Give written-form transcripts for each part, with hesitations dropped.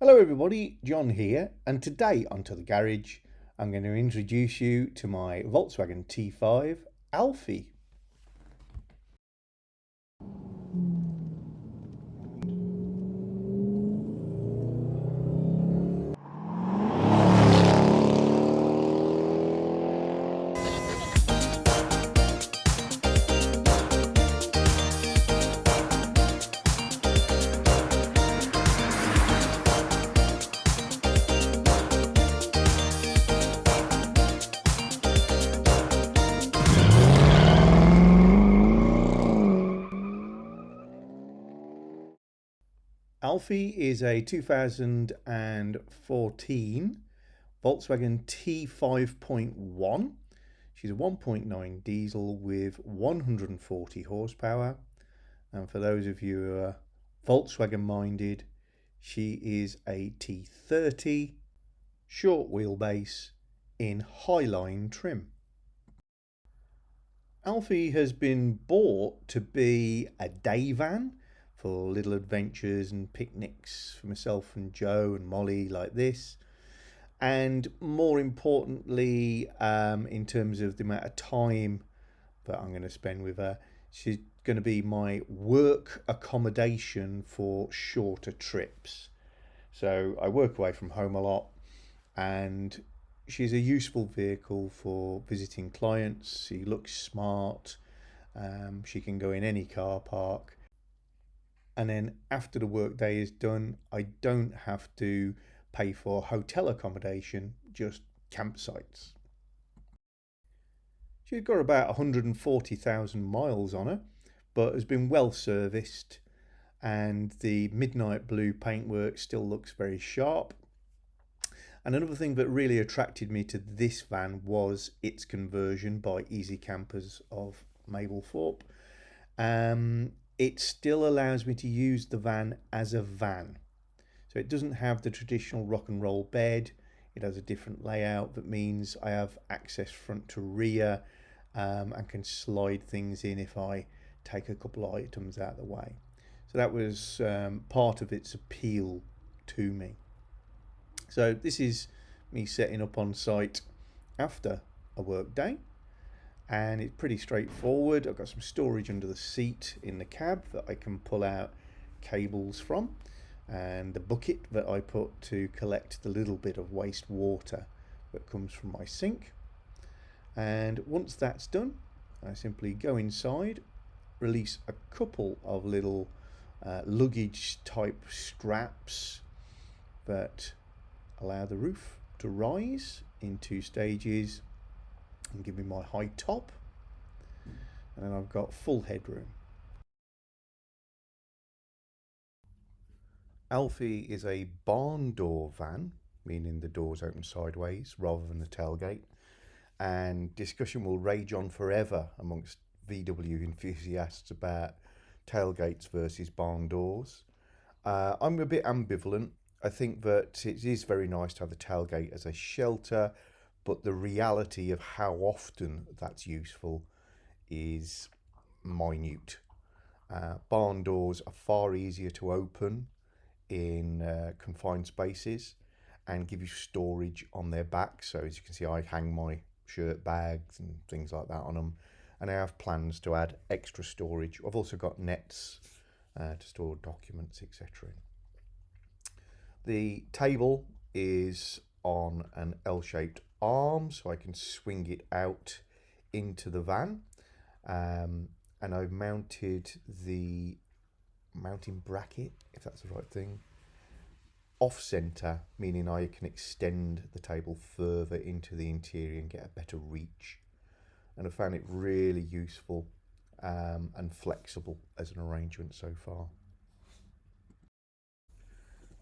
Hello everybody, John here, and today onto the garage I'm going to introduce you to my Volkswagen T5 Alfie. Alfie is a 2014 Volkswagen T5.1. She's a 1.9 diesel with 140 horsepower. And for those of you who are Volkswagen minded, she is a T30 short wheelbase in Highline trim. Alfie has been bought to be a day van for little adventures and picnics for myself and Joe and Molly like this, and more importantly, in terms of the amount of time that I'm going to spend with her, she's going to be my work accommodation for shorter trips. So I work away from home a lot, and she's a useful vehicle for visiting clients. She looks smart. She can go in any car park. And then after the workday is done, I don't have to pay for hotel accommodation, just campsites. She's got about 140,000 miles on her, but has been well serviced, and the midnight blue paintwork still looks very sharp. And another thing that really attracted me to this van was its conversion by Easy Campers of Mablethorpe. It still allows me to use the van as a van. So it doesn't have the traditional rock and roll bed. It has a different layout that means I have access front to rear, and can slide things in if I take a couple of items out of the way. So that was part of its appeal to me. So this is me setting up on site after a work day, and it's pretty straightforward. I've got some storage under the seat in the cab that I can pull out cables from, and the bucket that I put to collect the little bit of waste water that comes from my sink. And once that's done, I simply go inside, release a couple of little luggage type straps that allow the roof to rise in 2 stages and give me my high top, and then I've got full headroom. Alfie is a barn door van, meaning the doors open sideways rather than the tailgate, and discussion will rage on forever amongst VW enthusiasts about tailgates versus barn doors. I'm a bit ambivalent. I think that it is very nice to have the tailgate as a shelter, but the reality of how often that's useful is minute. Barn doors are far easier to open in confined spaces and give you storage on their back. So as you can see, I hang my shirt bags and things like that on them, and I have plans to add extra storage. I've also got nets to store documents, etc. The table is on an L-shaped arm, so I can swing it out into the van, and I've mounted the mounting bracket, if that's the right thing, off center, meaning I can extend the table further into the interior and get a better reach. And I found it really useful and flexible as an arrangement so far.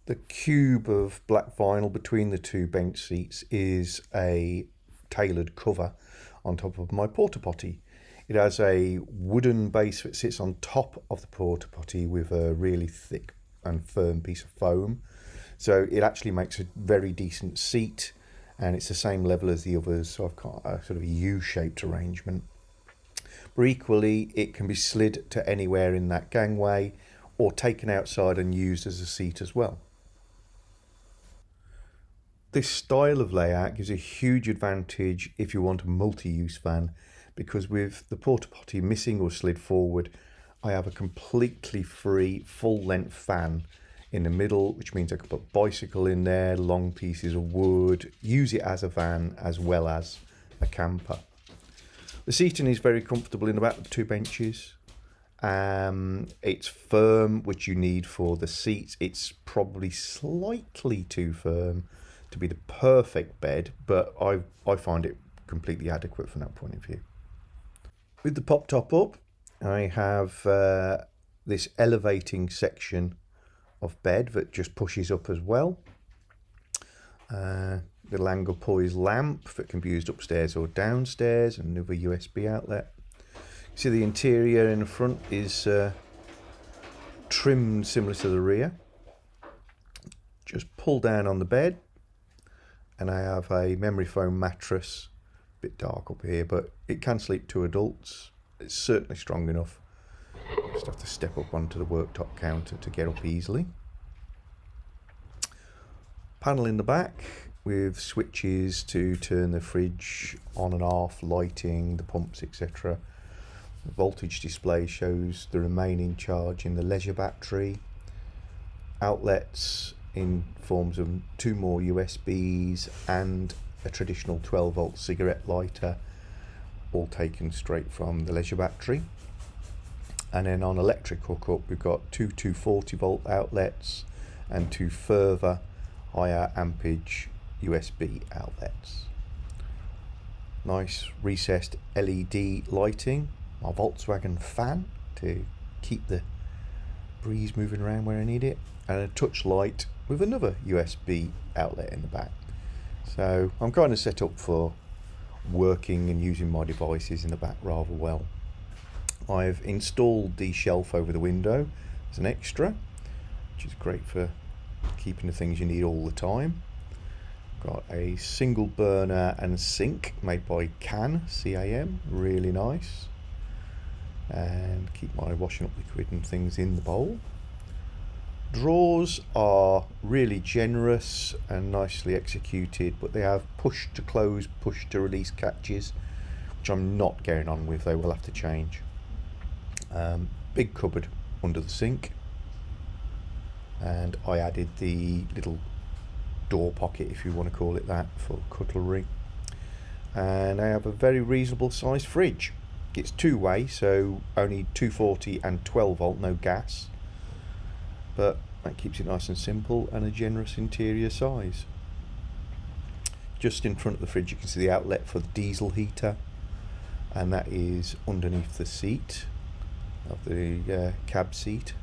The cube of black vinyl between the 2 bench seats is a tailored cover on top of my porta potty. It has a wooden base that sits on top of the porta potty with a really thick and firm piece of foam. So it actually makes a very decent seat, and it's the same level as the others. So I've got a sort of a U-shaped arrangement. But equally, it can be slid to anywhere in that gangway or taken outside and used as a seat as well. This style of layout gives a huge advantage if you want a multi-use van, because with the porta potty missing or slid forward, I have a completely free full-length fan in the middle, which means I can put bicycle in there, long pieces of wood, use it as a van as well as a camper. The seating is very comfortable in the back with 2 benches. It's firm, which you need for the seats. It's probably slightly too firm to be the perfect bed, but I find it completely adequate from that point of view. With the pop top up, I have this elevating section of bed that just pushes up as well. The Langle Poise lamp that can be used upstairs or downstairs, and another USB outlet. See, the interior in the front is trimmed similar to the rear. Just pull down on the bed, and I have a memory foam mattress. A bit dark up here, but it can sleep 2 adults. It's certainly strong enough. Just have to step up onto the worktop counter to get up easily. Panel in the back with switches to turn the fridge on and off, lighting, the pumps, etc. The voltage display shows the remaining charge in the leisure battery. Outlets in forms of 2 more USBs and a traditional 12-volt cigarette lighter, all taken straight from the leisure battery. And then on electric hookup, we've got 2 240-volt outlets and 2 further higher ampage USB outlets. Nice recessed LED lighting. My Volkswagen fan to keep the breeze moving around where I need it, and a touch light with another USB outlet in the back. So I'm kind of set up for working and using my devices in the back rather well. I've installed the shelf over the window as an extra, which is great for keeping the things you need all the time. Got a single burner and sink made by CAM, really nice. And keep my washing up liquid and things in the bowl. Drawers are really generous and nicely executed, but they have push to close, push to release catches, which I'm not getting on with. They will have to change. Big cupboard under the sink, and I added the little door pocket, if you want to call it that, for cutlery. And I have a very reasonable sized fridge. It's 2-way, so only 240 and 12 volt, no gas, but that keeps it nice and simple, and a generous interior size. Just in front of the fridge you can see the outlet for the diesel heater, and that is underneath the seat of the cab seat,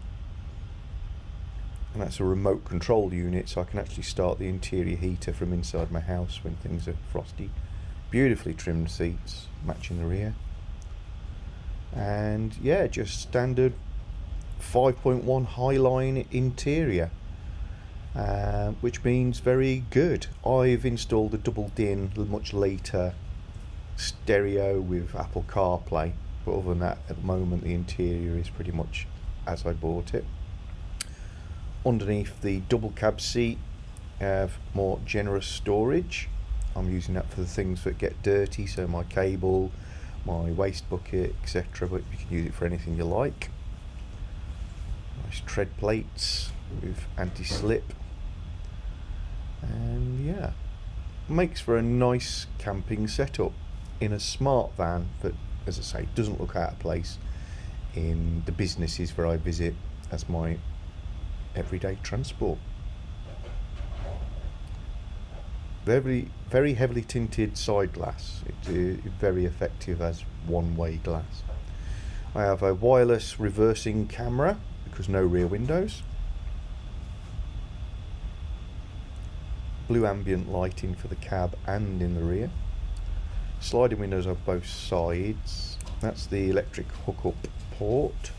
and that's a remote control unit, so I can actually start the interior heater from inside my house when things are frosty. Beautifully trimmed seats matching the rear, and yeah, just standard 5.1 Highline interior, which means very good. I've installed a double DIN much later stereo with Apple CarPlay, but other than that, at the moment the interior is pretty much as I bought it. Underneath the double cab seat I have more generous storage. I'm using that for the things that get dirty, so my cable, my waste bucket, etc., but you can use it for anything you like. Nice tread plates with anti-slip, and yeah, makes for a nice camping setup in a smart van that, as I say, doesn't look out of place in the businesses where I visit as my everyday transport. Very heavily tinted side glass. It is very effective as one-way glass. I have a wireless reversing camera because no rear windows. Blue ambient lighting for the cab and in the rear. Sliding windows on both sides. That's the electric hookup port.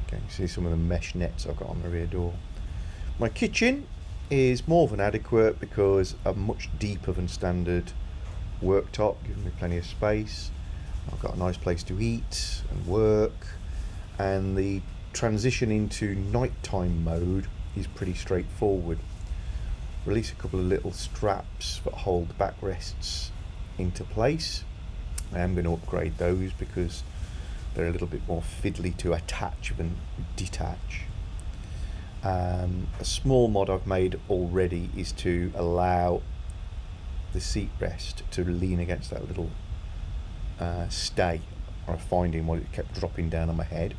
Okay, you can see some of the mesh nets I've got on the rear door. My kitchen is more than adequate because a much deeper than standard worktop, giving me plenty of space. I've got a nice place to eat and work, and the transition into nighttime mode is pretty straightforward. Release a couple of little straps that hold the backrests into place. I am going to upgrade those because they're a little bit more fiddly to attach than detach. A small mod I've made already is to allow the seat rest to lean against that little stay. I was finding while it kept dropping down on my head.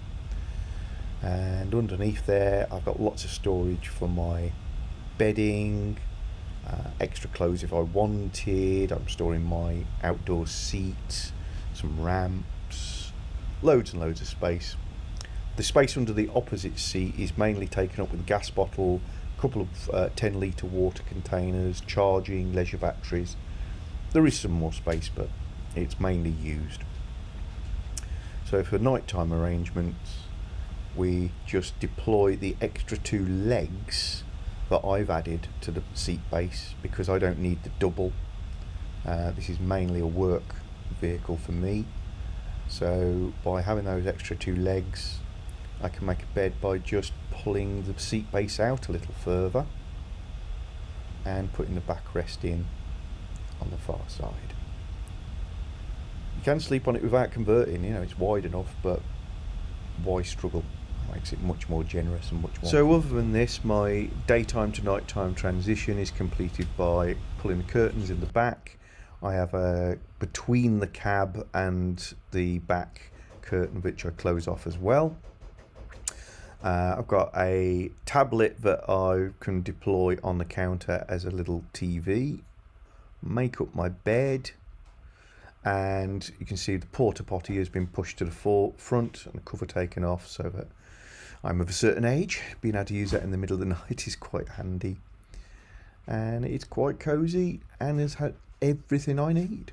And underneath there I've got lots of storage for my bedding, extra clothes if I wanted. I'm storing my outdoor seat, some ramps, loads and loads of space. The space under the opposite seat is mainly taken up with a gas bottle, a couple of 10-litre water containers, charging, leisure batteries. There is some more space, but it's mainly used. So for nighttime arrangements, we just deploy the extra 2 legs that I've added to the seat base because I don't need the double. This is mainly a work vehicle for me. So by having those extra 2 legs, I can make a bed by just pulling the seat base out a little further and putting the backrest in on the far side. You can sleep on it without converting, you know, it's wide enough, but why struggle? It makes it much more generous and much more. So other than this, my daytime to nighttime transition is completed by pulling the curtains in the back. I have a between the cab and the back curtain which I close off as well. I've got a tablet that I can deploy on the counter as a little TV. Make up my bed, and you can see the porta potty has been pushed to the front and the cover taken off so that I'm of a certain age. Being able to use that in the middle of the night is quite handy, and it's quite cosy and has had everything I need.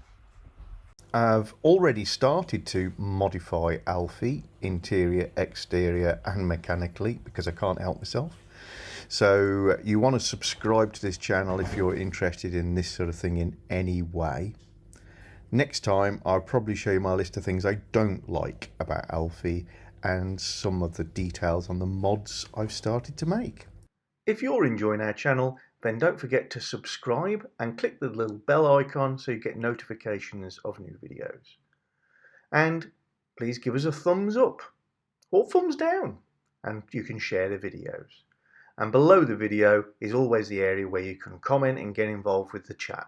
I've already started to modify Alfie, interior, exterior and mechanically, because I can't help myself. So you want to subscribe to this channel if you're interested in this sort of thing in any way. Next time I'll probably show you my list of things I don't like about Alfie and some of the details on the mods I've started to make. If you're enjoying our channel, then don't forget to subscribe and click the little bell icon so you get notifications of new videos. And please give us a thumbs up or thumbs down, and you can share the videos. And below the video is always the area where you can comment and get involved with the chat.